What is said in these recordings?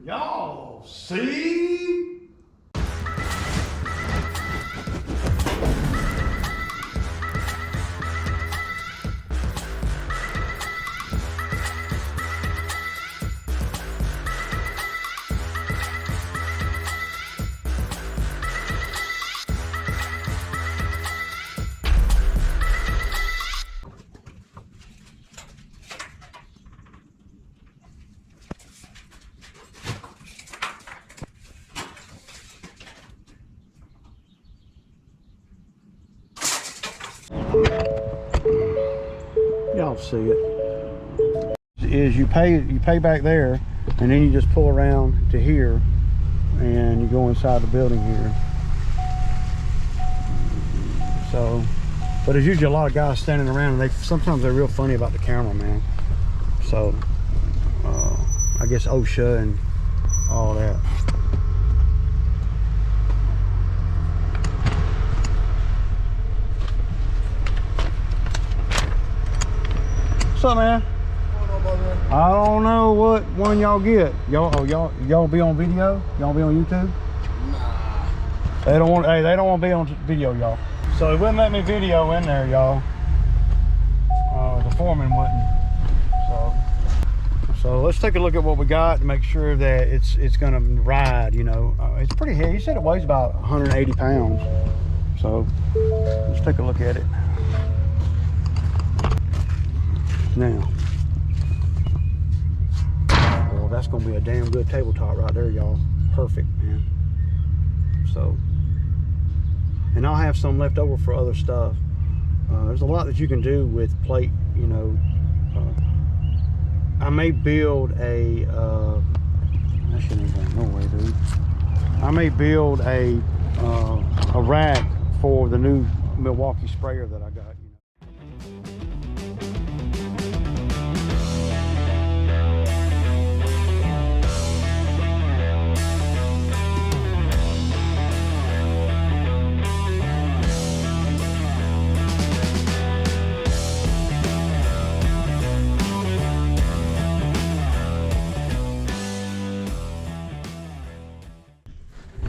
Y'all see? Y'all see it. Is you pay back there, and then you just pull around to here, and you go inside the building here. So, but there's usually a lot of guys standing around, and sometimes they're real funny about the camera, man. So, I guess OSHA and all that. What's up, man? I don't know what one y'all get. Y'all be on video? Y'all be on YouTube? Nah. They don't want. Hey, they don't want to be on video, y'all. So it wouldn't let me video in there, y'all. The foreman wouldn't. So let's take a look at what we got to make sure that it's gonna ride. You know, it's pretty heavy. He said it weighs about 180 pounds. So let's take a look at it now. Well, that's gonna be a damn good tabletop right there, y'all. Perfect, man. So, and I'll have some left over for other stuff. There's a lot that you can do with plate, you know. I may build a that shit ain't going nowhere, dude. I may build a rack for the new Milwaukee sprayer that I got.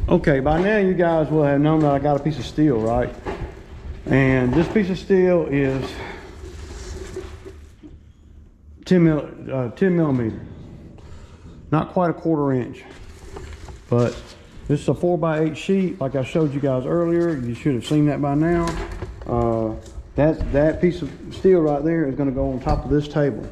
Okay, by now you guys will have known that I got a piece of steel, right? And this piece of steel is 10 millimeter. Not quite a 1/4 inch. But this is a 4x8 sheet, like I showed you guys earlier. You should have seen that by now. That piece of steel right there is gonna go on top of this table.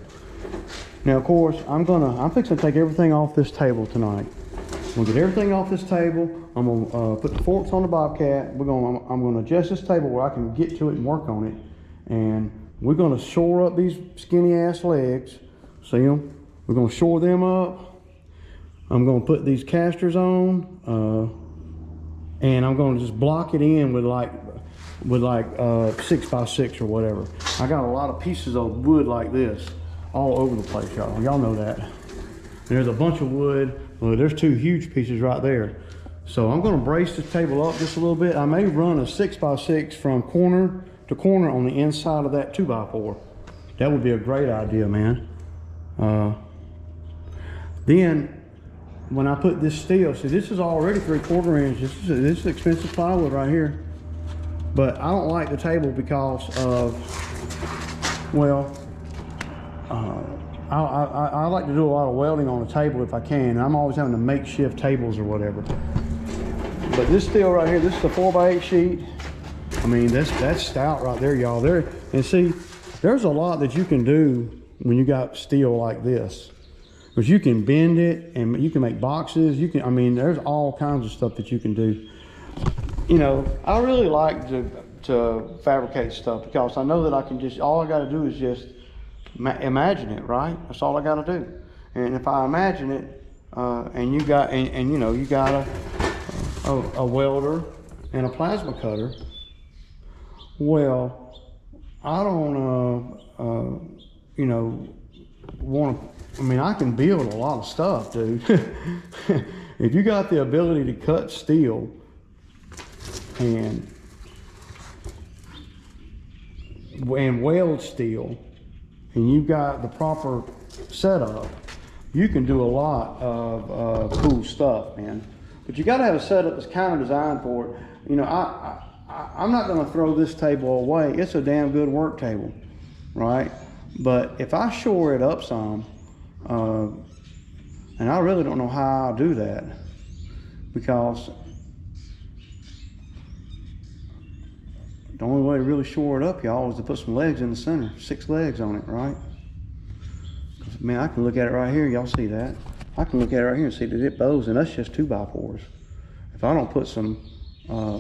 Now, of course, I'm fixing to take everything off this table tonight. I'm gonna get everything off this table. I'm gonna put the forks on the Bobcat. I'm gonna adjust this table where I can get to it and work on it. And we're gonna shore up these skinny ass legs. See them? We're gonna shore them up. I'm gonna put these casters on, and I'm gonna just block it in with like 6x6 or whatever. I got a lot of pieces of wood like this all over the place, y'all. Y'all know that. And there's a bunch of wood. Well, there's 2 huge pieces right there. So I'm gonna brace this table up just a little bit. I may run a 6x6 from corner to corner on the inside of that 2x4. That would be a great idea, man. Then when I put this steel, see, this is already 3/4 inch. This is expensive plywood right here. But I don't like the table because of, well, I like to do a lot of welding on the table if I can. I'm always having to makeshift tables or whatever. But this steel right here, this is a 4x8 sheet. I mean, that's stout right there, y'all. And see, there's a lot that you can do when you got steel like this. Because you can bend it and you can make boxes. I mean, there's all kinds of stuff that you can do. You know, I really like to fabricate stuff because I know that I can all I got to do is just imagine it, right? That's all I got to do. And if I imagine it, and you got, you know, you got a welder and a plasma cutter, well, I don't, you know, I mean, I can build a lot of stuff, dude. If you got the ability to cut steel and weld steel, and you've got the proper setup, you can do a lot of cool stuff, man. But you got to have a setup that's kind of designed for it. You know, I'm not going to throw this table away. It's a damn good work table, right? But if I shore it up some, and I really don't know how I'll do that, because the only way to really shore it up, y'all, is to put some legs in the center, 6 legs on it, right? Man, I can look at it right here. Y'all see that? I can look at it right here and see that it bows, and that's just 2x4s. If I don't put some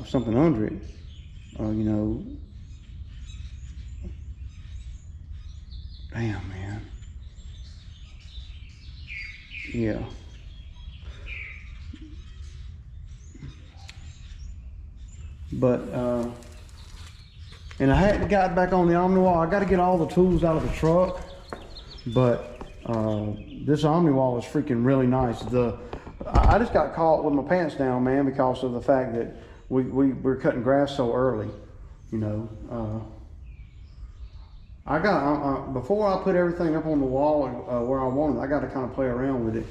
something under it, you know, damn, man. Yeah. But and I hadn't got back on the Omniwall. I got to get all the tools out of the truck, but this Omniwall is freaking really nice. I just got caught with my pants down, man, because of the fact that we're cutting grass so early, you know. I got before I put everything up on the wall where I want it, I got to kind of play around with it.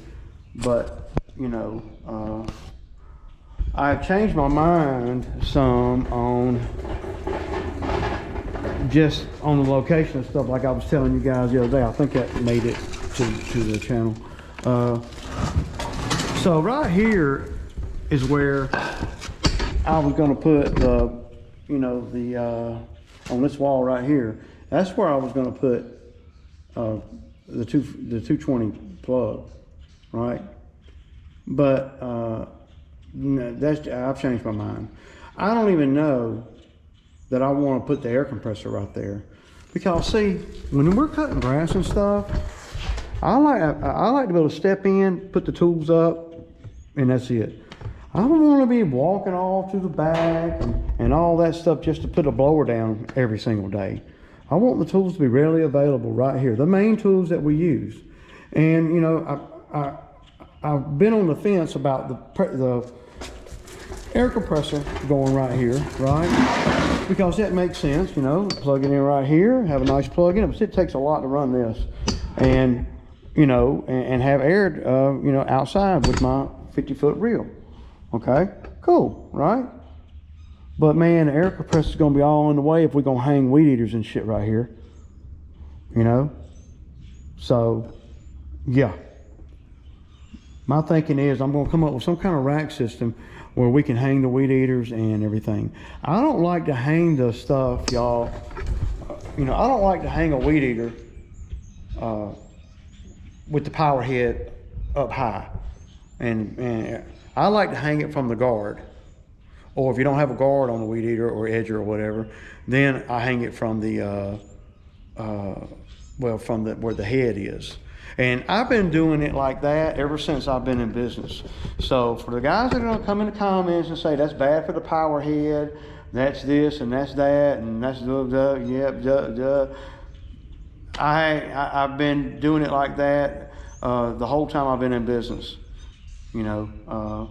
But you know, I've changed my mind some on just on the location and stuff, like I was telling you guys the other day. I think that made it to the channel. So right here is where I was going to put the, you know, the on this wall right here. That's where I was going to put the 220 plug, right? But I've changed my mind. I don't even know that I want to put the air compressor right there, because see, when we're cutting grass and stuff, I like to be able to step in, put the tools up, and that's it. I don't want to be walking all through the back and all that stuff just to put a blower down every single day. I want the tools to be readily available right here, the main tools that we use. And you know, I've been on the fence about the air compressor going right here, right? Because that makes sense, you know, plug it in right here, have a nice plug in. But it takes a lot to run this, and you know, and have air, you know, outside with my 50-foot reel. Okay, cool, right? But man, the air compressor is gonna be all in the way if we're gonna hang weed eaters and shit right here, you know. So, yeah. My thinking is I'm gonna come up with some kind of rack system where we can hang the weed eaters and everything. I don't like to hang the stuff, y'all. You know, I don't like to hang a weed eater with the power head up high. And I like to hang it from the guard. Or if you don't have a guard on the weed eater or edger or whatever, then I hang it from the, well, from where the head is. And I've been doing it like that ever since I've been in business. So for the guys that are gonna come in the comments and say that's bad for the power head, that's this and that's that and that's I've been doing it like that the whole time I've been in business. You know,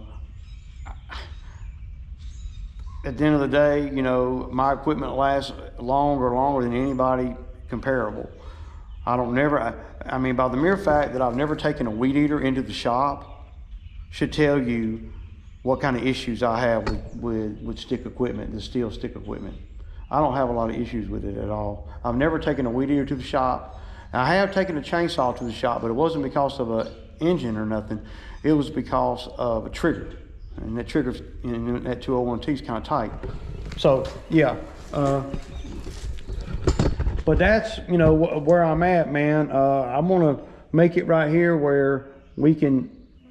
at the end of the day, you know, my equipment lasts longer than anybody comparable. I mean, by the mere fact that I've never taken a weed eater into the shop should tell you what kind of issues I have with stick equipment, the steel stick equipment. I don't have a lot of issues with it at all. I've never taken a weed eater to the shop. I have taken a chainsaw to the shop, but it wasn't because of an engine or nothing. It was because of a trigger. And that trigger, and that 201T is kind of tight. So, yeah. But that's, you know, where I'm at, man. I'm gonna make it right here where we can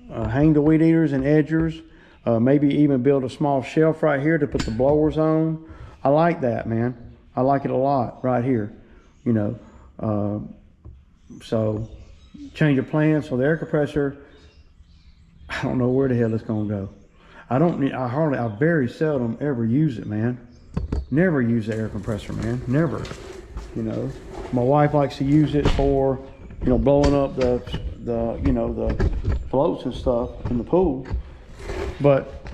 hang the weed eaters and edgers. Maybe even build a small shelf right here to put the blowers on. I like that, man. I like it a lot right here, you know. So change of plans. So the air compressor, I don't know where the hell it's gonna go. I very seldom ever use it, man. Never use the air compressor, man. Never. You know, my wife likes to use it for, you know, blowing up the you know, the floats and stuff in the pool. But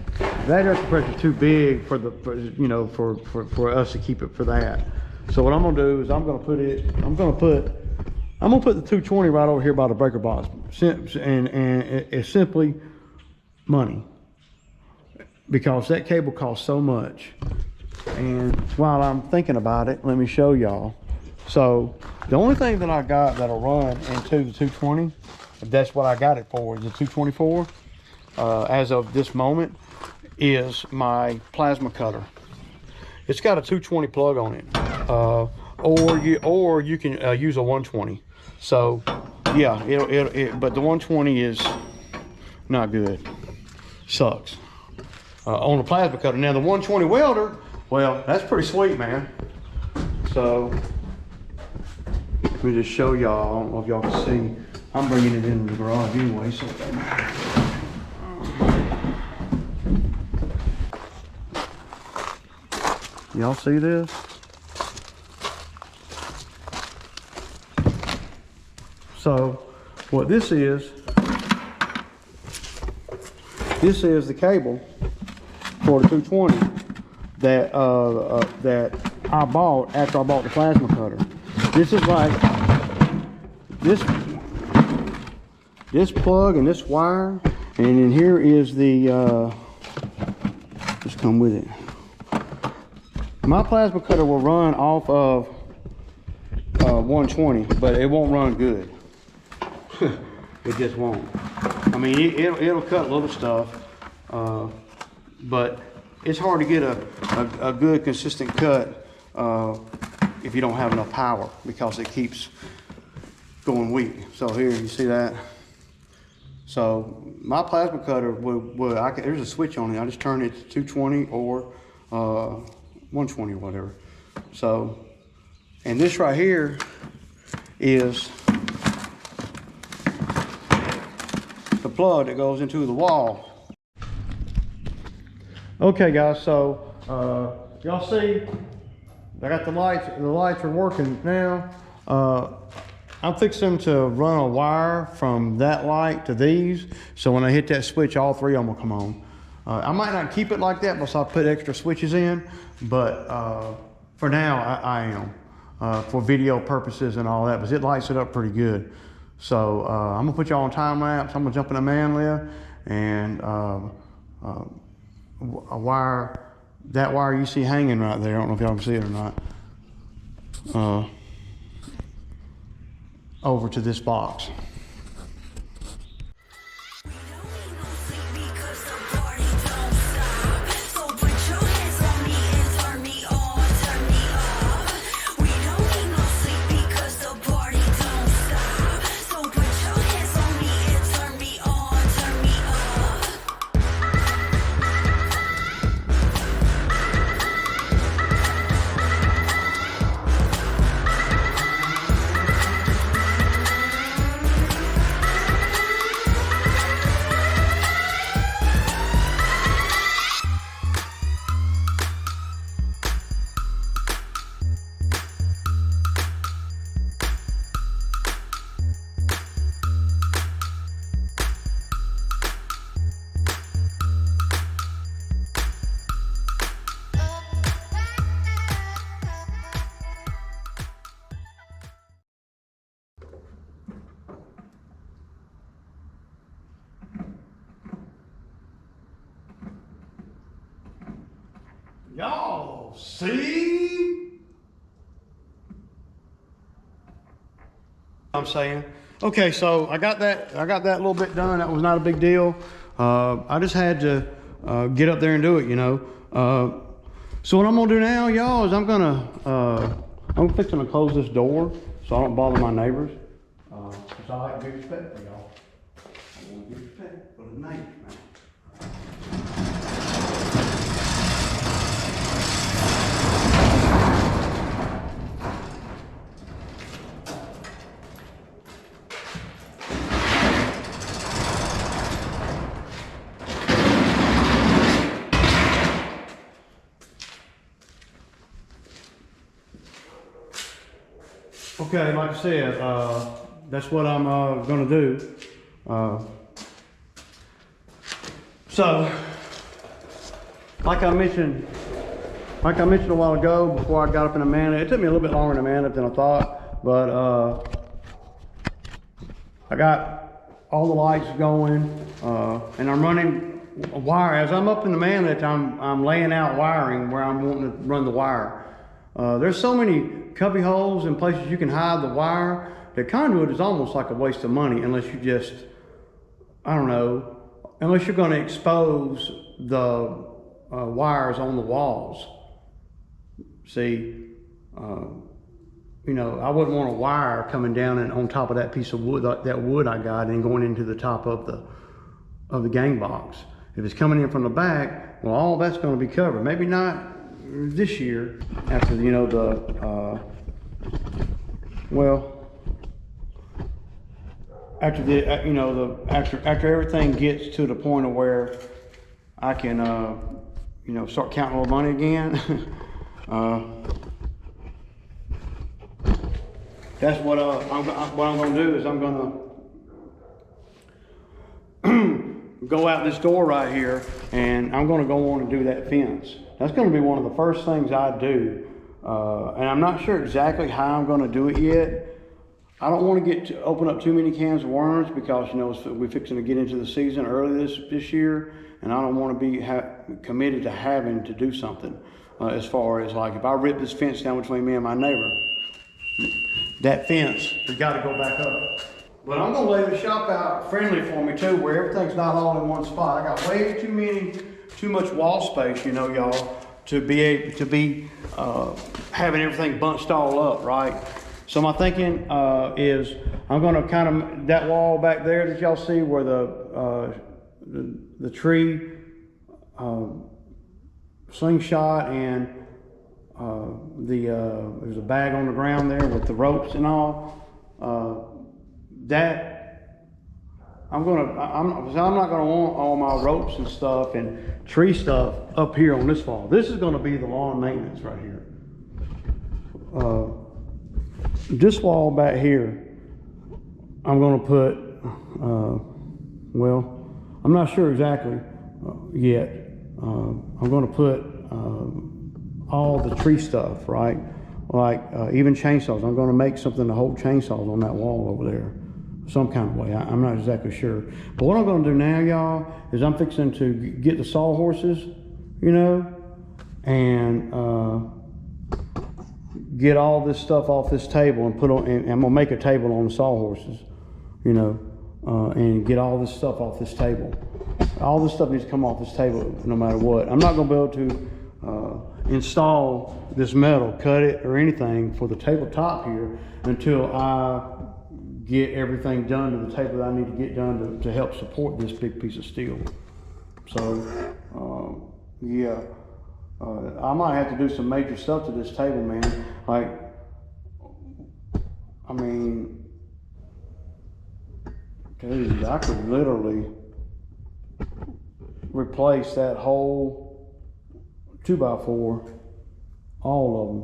that air compressor is too big for you know, for us to keep it for that. So what I'm gonna do is I'm gonna put the 220 right over here by the breaker box it's simply money, because that cable costs so much. And while I'm thinking about it, let me show y'all. So the only thing that I got that'll run into the 220, that's what I got it for, is the 224, as of this moment, is my plasma cutter. It's got a 220 plug on it, or you can use a 120. So yeah, but the 120 is not good, sucks on the plasma cutter. Now the 120 welder, well, that's pretty sweet, man. So let me just show y'all. I don't know if y'all can see. I'm bringing it into the garage anyway, so it doesn't matter. Y'all see this? So what this is the cable for the 220 that I bought after I bought the plasma cutter. This is like this plug and this wire, and then here is the just come with it. My plasma cutter will run off of 120, but it won't run good. It just won't. I mean, it'll cut little stuff, but it's hard to get a good consistent cut if you don't have enough power, because it keeps going weak. So here, you see that? So my plasma cutter there's a switch on it. I just turn it to 220 or 120 or whatever. So, and this right here is the plug that goes into the wall. Okay guys, so y'all see I got the lights are working now. I'm fixing to run a wire from that light to these, so when I hit that switch, all three of them will come on. I might not keep it like that because I'll put extra switches in, but for now I am, for video purposes and all that, because it lights it up pretty good. So I'm gonna put y'all on time lapse. I'm gonna jump in a man lift, and that wire you see hanging right there, I don't know if y'all can see it or not, over to this box. Y'all see? I'm saying. Okay, so I got that little bit done. That was not a big deal. I just had to get up there and do it, you know. So what I'm gonna do now, y'all, is I'm fixing to close this door so I don't bother my neighbors. Because I like to be respectful, y'all. I want to be respectful for the neighbors, man. Okay, like I said, that's what I'm gonna do. So, like I mentioned a while ago before I got up in a man lift, it took me a little bit longer in a man lift than I thought, but I got all the lights going, and I'm running a wire. As I'm up in the man lift, I'm laying out wiring where I'm wanting to run the wire. There's so many cubby holes and places you can hide the wire. The conduit is almost like a waste of money unless you just, I don't know, unless you're going to expose the wires on the walls. See, you know, I wouldn't want a wire coming down and on top of that piece of wood, that wood I got, and going into the top of the gang box. If it's coming in from the back, well, all that's going to be covered. Maybe not this year after, you know, after the, you know, after everything gets to the point of where I can, you know, start counting a little money again. That's what I'm going to do is I'm going to go out this door right here, and I'm going to go on and do that fence. That's going to be one of the first things I do, and I'm not sure exactly how I'm going to do it yet. I don't want to open up too many cans of worms because, you know, we're fixing to get into the season early this year, and I don't want to be committed to having to do something as far as, like, if I rip this fence down between me and my neighbor, that fence has got to go back up. But I'm going to lay the shop out friendly for me too, where everything's not all in one spot. I got way too much wall space, you know, y'all, to be able to be having everything bunched all up, right? So my thinking is I'm going to kind of, that wall back there that y'all see where the tree slingshot and there's a bag on the ground there with the ropes and all. That I'm not gonna want all my ropes and stuff and tree stuff up here on this wall. This is gonna be the lawn maintenance right here. This wall back here, I'm gonna put, well, I'm not sure exactly yet. I'm gonna put all the tree stuff, right? Like even chainsaws. I'm going to make something to hold chainsaws on that wall over there, some kind of way. I'm not exactly sure. But what I'm going to do now, y'all, is I'm fixing to get the sawhorses, you know, and get all this stuff off this table and put on. And I'm going to make a table on the sawhorses, you know, and get all this stuff off this table. All this stuff needs to come off this table no matter what. I'm not going to be able to install this metal, cut it or anything for the tabletop here until I get everything done to the table that I need to get done to help support this big piece of steel. So yeah, I might have to do some major stuff to this table, man. Like, I mean, dude, I could literally replace that whole 2x4, all of them,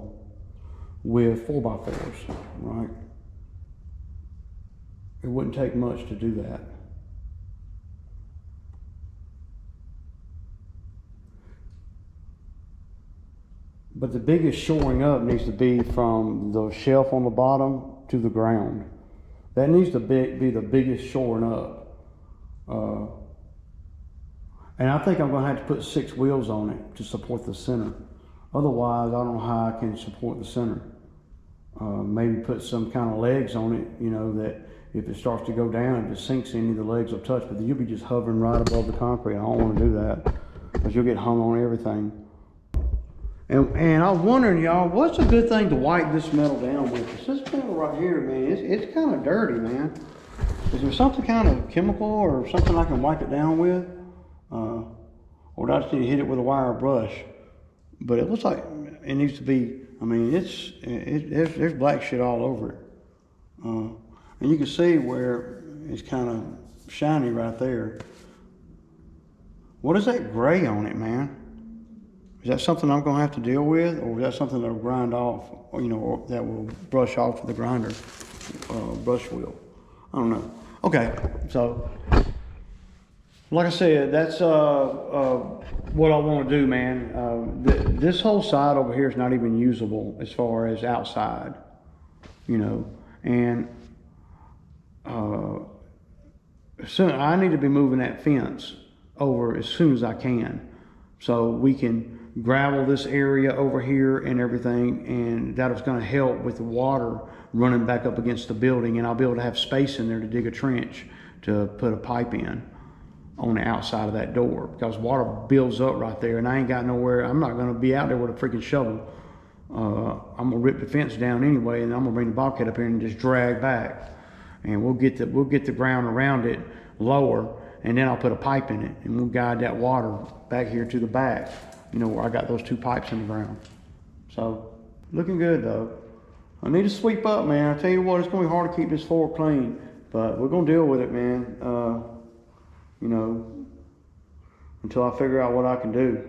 with 4x4s, right? It wouldn't take much to do that. But the biggest shoring up needs to be from the shelf on the bottom to the ground. That needs to be the biggest shoring up. And I think I'm going to have to put 6 wheels on it to support the center. Otherwise, I don't know how I can support the center. Maybe put some kind of legs on it, you know, that if it starts to go down, if it sinks in, the legs will touch, but you'll be just hovering right above the concrete. I don't want to do that because you'll get hung on everything. And I was wondering, y'all, what's a good thing to wipe this metal down with? This metal right here, man, it's kind of dirty, man. Is there something kind of chemical or something I can wipe it down with? Or do I just need to hit it with a wire brush? But it looks like it needs to be, I mean, there's black shit all over it. And you can see where it's kind of shiny right there. What is that gray on it, man? Is that something I'm going to have to deal with? Or is that something that will grind off, or, you know, or that will brush off with the grinder brush wheel? I don't know. Okay, so like I said, that's what I want to do, man. This whole side over here is not even usable as far as outside, you know, and soon I need to be moving that fence over as soon as I can, so we can gravel this area over here and everything, and that was going to help with the water running back up against the building, and I'll be able to have space in there to dig a trench to put a pipe in on the outside of that door, because water builds up right there, and I ain't got nowhere. I'm not going to be out there with a freaking shovel. I'm gonna rip the fence down anyway, and I'm gonna bring the bobcat up here and just drag back, and we'll get the ground around it lower, and then I'll put a pipe in it, and we'll guide that water back here to the back, you know, where I got those 2 pipes in the ground. So looking good though. I need to sweep up, man. I tell you what, it's gonna be hard to keep this floor clean, but we're gonna deal with it, man. You know, until I figure out what I can do.